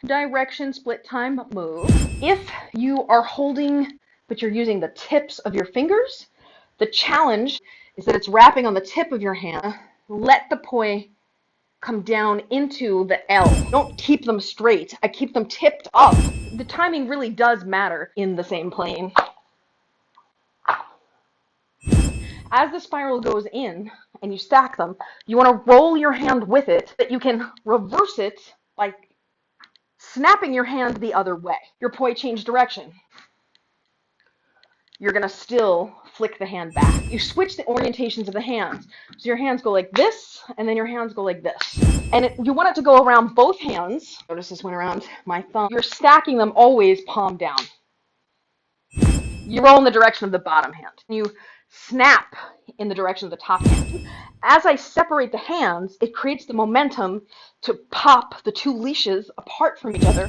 direction split time move. If you are holding, but you're using the tips of your fingers, the challenge is that it's wrapping on the tip of your hand. Let the poi come down into the L. Don't keep them straight. I keep them tipped up. The timing really does matter in the same plane. As the spiral goes in and you stack them, you want to roll your hand with it, that you can reverse it by snapping your hand the other way. Your poi changed direction. You're going to still flick the hand back. You switch the orientations of the hands. So your hands go like this, and then your hands go like this. And you want it to go around both hands. Notice this went around my thumb. You're stacking them always palm down. You roll in the direction of the bottom hand. You snap in the direction of the top hand. As I separate the hands, it creates the momentum to pop the two leashes apart from each other.